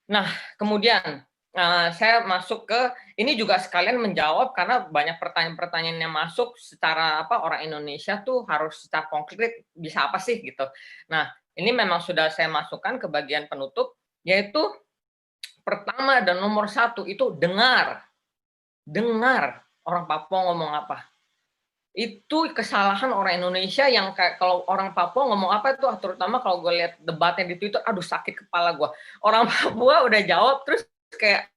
Nah, kemudian saya masuk ke ini juga sekalian menjawab karena banyak pertanyaan-pertanyaan yang masuk secara apa orang Indonesia tuh harus secara konkret bisa apa sih gitu. Nah, ini memang sudah saya masukkan ke bagian penutup, yaitu pertama dan nomor satu itu dengar, dengar orang Papua ngomong apa. Itu kesalahan orang Indonesia yang kayak kalau orang Papua ngomong apa itu terutama kalau gue lihat debatnya di Twitter, aduh sakit kepala gue. Orang Papua udah jawab terus kayak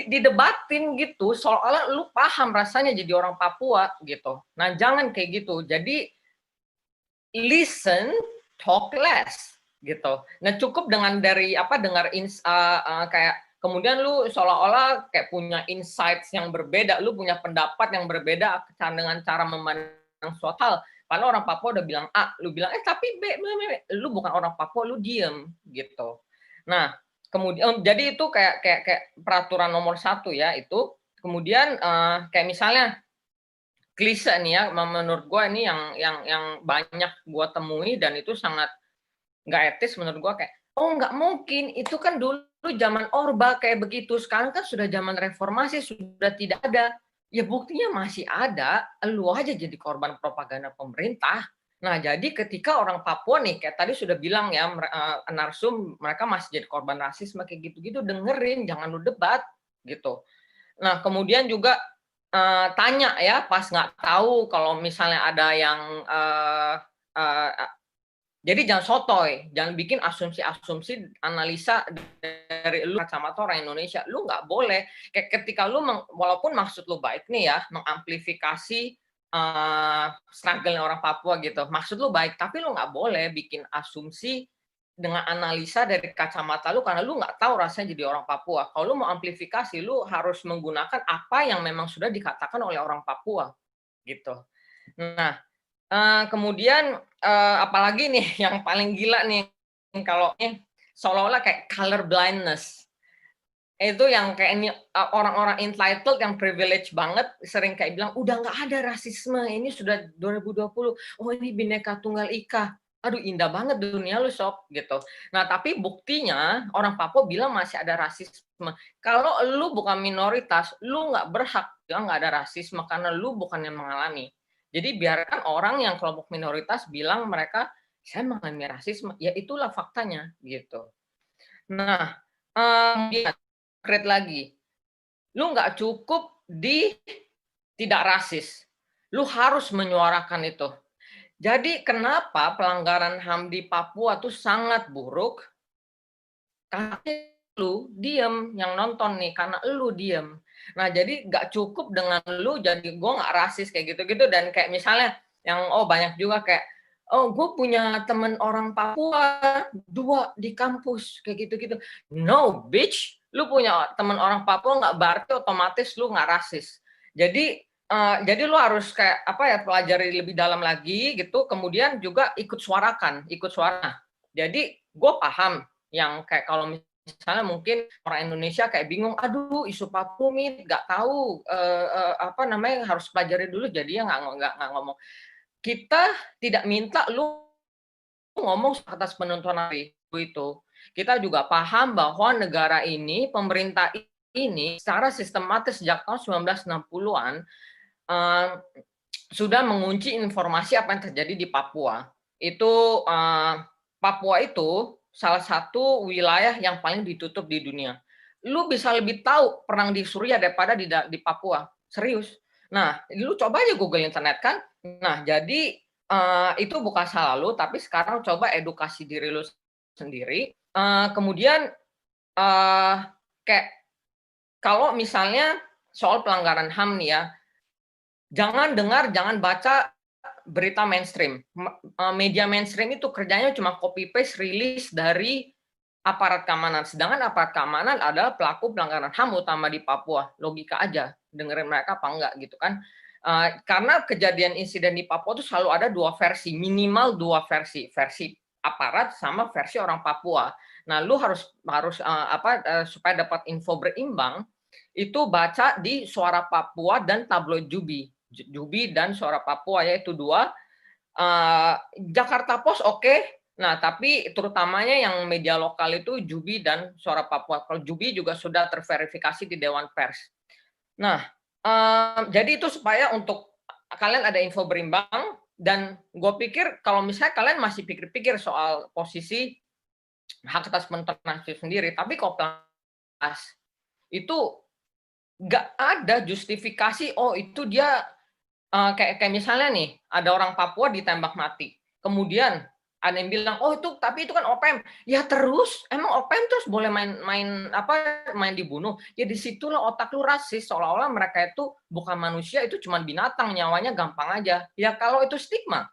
didebatin gitu, seolah-olah lu paham rasanya jadi orang Papua gitu. Nah jangan kayak gitu. Jadi listen, talk less gitu. Nah cukup dengan dari apa dengar kayak kemudian lu seolah-olah kayak punya insights yang berbeda, lu punya pendapat yang berbeda dengan cara memandang suatu hal. Karena orang Papua udah bilang A, lu bilang tapi B, lu bukan orang Papua, lu diem gitu. Nah kemudian jadi itu kayak peraturan nomor satu ya itu. Kemudian kayak misalnya klise nih ya, menurut gue ini yang banyak gue temui dan itu sangat nggak etis menurut gue kayak, oh nggak mungkin, itu kan dulu zaman Orba kayak begitu, sekarang kan sudah zaman reformasi, sudah tidak ada. Ya buktinya masih ada, lu aja jadi korban propaganda pemerintah. Nah jadi ketika orang Papua nih, kayak tadi sudah bilang ya, Narsum, mereka masih jadi korban rasisme kayak gitu-gitu, dengerin, jangan lu debat, gitu. Nah, kemudian juga tanya ya pas nggak tahu kalau misalnya ada yang uh, jadi jangan sotoy, jangan bikin asumsi-asumsi analisa dari lu kacamata orang Indonesia. Lu nggak boleh kayak ketika lu walaupun maksud lu baik nih ya, mengamplifikasi struggle orang Papua gitu. Maksud lu baik, tapi lu nggak boleh bikin asumsi dengan analisa dari kacamata lu karena lu nggak tahu rasanya jadi orang Papua. Kalau lu mau amplifikasi, lu harus menggunakan apa yang memang sudah dikatakan oleh orang Papua gitu. Nah, kemudian apalagi nih yang paling gila nih kalau seolah-olah kayak color blindness. Itu yang kayak ini orang-orang entitled yang privilege banget sering kayak bilang udah nggak ada rasisme, ini sudah 2020, oh ini Bhinneka Tunggal Ika. Aduh indah banget dunia lu sob gitu. Nah tapi buktinya orang Papua bilang masih ada rasisme. Kalau lu bukan minoritas, lu nggak berhak bilang nggak ada rasisme karena lu bukan yang mengalami. Jadi biarkan orang yang kelompok minoritas bilang mereka saya mengalami rasisme, ya itulah faktanya gitu. Nah, kemudian konkret lagi, lu nggak cukup di tidak rasis, lu harus menyuarakan itu. Jadi kenapa pelanggaran HAM di Papua tuh sangat buruk? Karena lu diem yang nonton nih, karena lu diem. Nah jadi nggak cukup dengan lu jadi gue nggak rasis kayak gitu-gitu dan kayak misalnya yang banyak juga kayak gue punya temen orang Papua 2 di kampus kayak gitu-gitu. No bitch, lu punya temen orang Papua nggak berarti otomatis lu nggak rasis. Jadi lu harus kayak apa ya pelajari lebih dalam lagi gitu. Kemudian juga ikut suarakan, ikut suara. Jadi gue paham yang kayak kalau misalnya mungkin orang Indonesia kayak bingung, aduh isu Papua nggak tahu apa namanya harus pelajari dulu, jadi ya nggak ngomong. Kita tidak minta lu ngomong atas penontonan itu. Kita juga paham bahwa negara ini, pemerintah ini secara sistematis sejak tahun 1960-an sudah mengunci informasi apa yang terjadi di Papua. Itu Papua itu salah satu wilayah yang paling ditutup di dunia. Lu bisa lebih tahu perang di Suriah daripada di Papua. Serius. Nah, lu coba aja Google internet kan. Nah, jadi itu bukan salah lu, tapi sekarang coba edukasi diri lu sendiri. Kemudian kayak kalau misalnya soal pelanggaran HAM nih ya, jangan dengar, jangan baca berita mainstream. Media mainstream itu kerjanya cuma copy paste rilis dari aparat keamanan. Sedangkan aparat keamanan adalah pelaku pelanggaran HAM utama di Papua. Logika aja, dengerin mereka apa enggak gitu kan. Karena kejadian insiden di Papua itu selalu ada dua versi, minimal dua versi, versi aparat sama versi orang Papua. Nah, lu harus supaya dapat info berimbang, itu baca di Suara Papua dan tabloid Jubi dan Suara Papua yaitu dua. Jakarta Post oke, Nah, tapi terutamanya yang media lokal itu Jubi dan Suara Papua. Kalau Jubi juga sudah terverifikasi di Dewan Pers. Nah, jadi itu supaya untuk kalian ada info berimbang, dan gue pikir kalau misalnya kalian masih pikir-pikir soal posisi hak atas penonton sendiri, tapi kalau pas itu nggak ada justifikasi, oh itu dia kayak kayak misalnya nih, ada orang Papua ditembak mati. Kemudian ada yang bilang, "Oh itu tapi itu kan OPM." Ya terus, emang OPM terus boleh main main dibunuh? Ya disitulah otak lu rasis, seolah-olah mereka itu bukan manusia, itu cuma binatang, nyawanya gampang aja. Ya kalau itu stigma.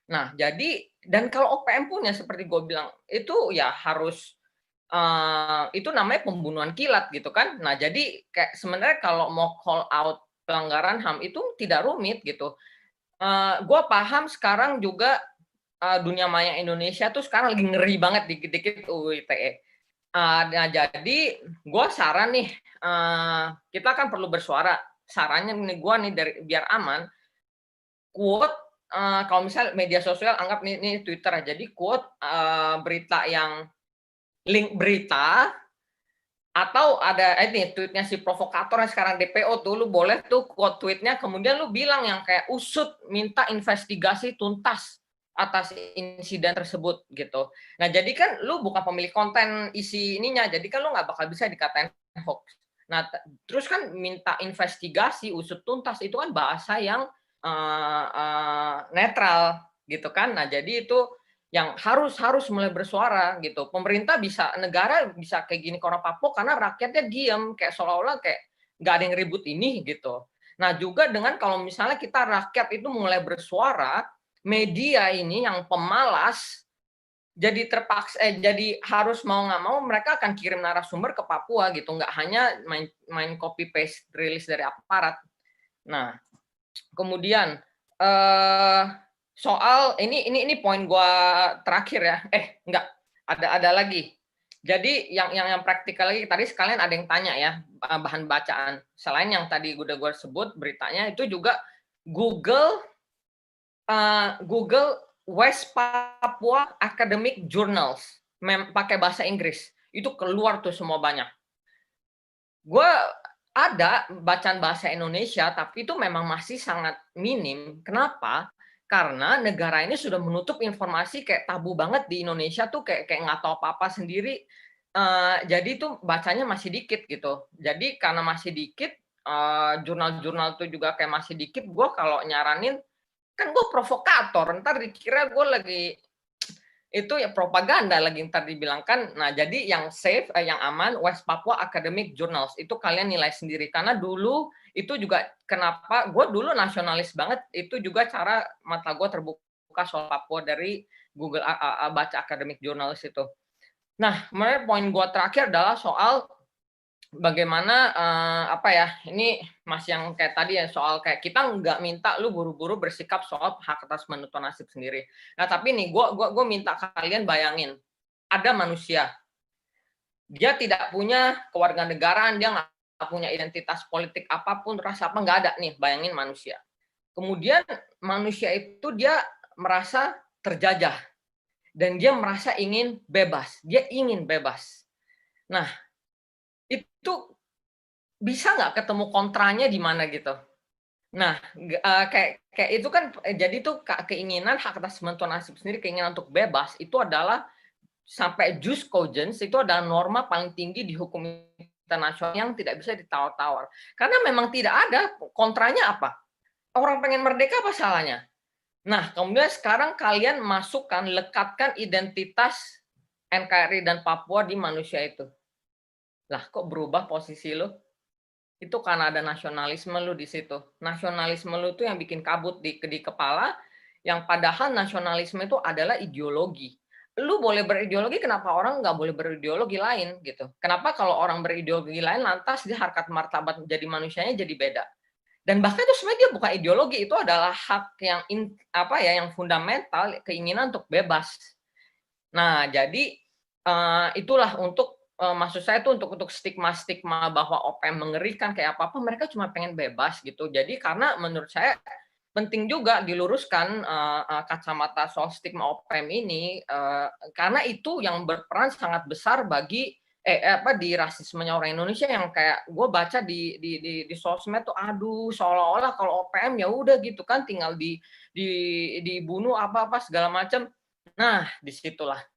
Nah, jadi dan kalau OPM pun ya seperti gue bilang, itu ya harus itu namanya pembunuhan kilat gitu kan. Nah, jadi kayak sebenarnya kalau mau call out pelanggaran HAM itu tidak rumit gitu. Gue paham sekarang juga dunia maya Indonesia tuh sekarang lagi ngeri banget dikit-dikit UU ITE. Nah, jadi gue saran nih, kita kan perlu bersuara. Sarannya nih gue nih dari biar aman, quote kalau misal media sosial anggap nih Twitter aja, jadi quote berita yang link berita atau ada ini tweetnya si provokator yang sekarang DPO tuh, lu boleh tuh quote tweetnya, kemudian lu bilang yang kayak usut, minta investigasi tuntas atas insiden tersebut gitu. Nah jadi kan lu bukan pemilik konten isi ininya, jadi kan lu nggak bakal bisa dikatain hoax. Nah terus kan minta investigasi, usut tuntas itu kan bahasa yang netral gitu kan. Nah jadi itu yang harus harus mulai bersuara gitu. Pemerintah bisa, negara bisa kayak gini ke orang Papua karena rakyatnya diam, kayak seolah-olah kayak nggak ada yang ribut ini gitu. Nah juga dengan kalau misalnya kita rakyat itu mulai bersuara, media ini yang pemalas jadi terpaksa jadi harus mau nggak mau mereka akan kirim narasumber ke Papua gitu, nggak hanya main copy paste rilis dari aparat. Nah kemudian soal ini poin gua terakhir ya. Enggak, ada lagi. Jadi yang praktikal lagi tadi sekalian ada yang tanya ya, bahan bacaan. Selain yang tadi udah gua sebut beritanya, itu juga Google Google West Papua Academic Journals pakai bahasa Inggris. Itu keluar tuh semua banyak. Gue ada bacaan bahasa Indonesia, tapi itu memang masih sangat minim. Kenapa? Karena negara ini sudah menutup informasi kayak tabu banget di Indonesia tuh kayak kayak nggak tahu apa-apa sendiri. Jadi itu bacanya masih dikit gitu. Jadi karena masih dikit, jurnal-jurnal tuh juga kayak masih dikit. Gue kalau nyaranin kan gue provokator, ntar dikira gue lagi itu ya propaganda lagi ntar dibilangkan. Nah, jadi yang safe, yang aman, West Papua Academic Journals. Itu kalian nilai sendiri. Karena dulu itu juga kenapa gue dulu nasionalis banget, itu juga cara mata gue terbuka soal Papua dari Google baca Academic Journals itu. Nah, kemudian poin gue terakhir adalah soal bagaimana apa ya, ini masih yang kayak tadi ya, soal kayak kita nggak minta lu buru-buru bersikap soal hak atas menentukan nasib sendiri. Nah tapi nih gue minta kalian bayangin, ada manusia, dia tidak punya kewarganegaraan, dia nggak punya identitas politik apapun, ras apa nggak ada nih, bayangin manusia. Kemudian manusia itu dia merasa terjajah dan dia merasa ingin bebas, dia ingin bebas. Nah itu bisa nggak ketemu kontranya di mana gitu? Nah, kayak kayak itu kan jadi tuh keinginan hak atas menentukan nasib sendiri, keinginan untuk bebas itu adalah sampai jus cogens itu adalah norma paling tinggi di hukum internasional yang tidak bisa ditawar-tawar. Karena memang tidak ada kontranya apa? Orang pengen merdeka apa salahnya? Nah, kemudian sekarang kalian masukkan, lekatkan identitas NKRI dan Papua di manusia itu. Lah, kok berubah posisi lo? Itu karena ada nasionalisme lu di situ. Nasionalisme lu tuh yang bikin kabut di kepala, yang padahal nasionalisme itu adalah ideologi. Lu boleh berideologi, kenapa orang nggak boleh berideologi lain gitu? Kenapa kalau orang berideologi lain lantas dia harkat martabat menjadi manusianya jadi beda? Dan bahkan itu sebenarnya dia bukan ideologi, itu adalah hak yang yang fundamental, keinginan untuk bebas. Nah, jadi itulah untuk maksud saya tuh untuk stigma-stigma bahwa OPM mengerikan kayak apa-apa, mereka cuma pengen bebas gitu. Jadi karena menurut saya penting juga diluruskan, kacamata soal stigma OPM ini, karena itu yang berperan sangat besar bagi di rasismenya orang Indonesia yang kayak gue baca di sosmed tuh, aduh seolah-olah kalau OPM ya udah gitu kan tinggal dibunuh apa-apa segala macam. Nah, disitulah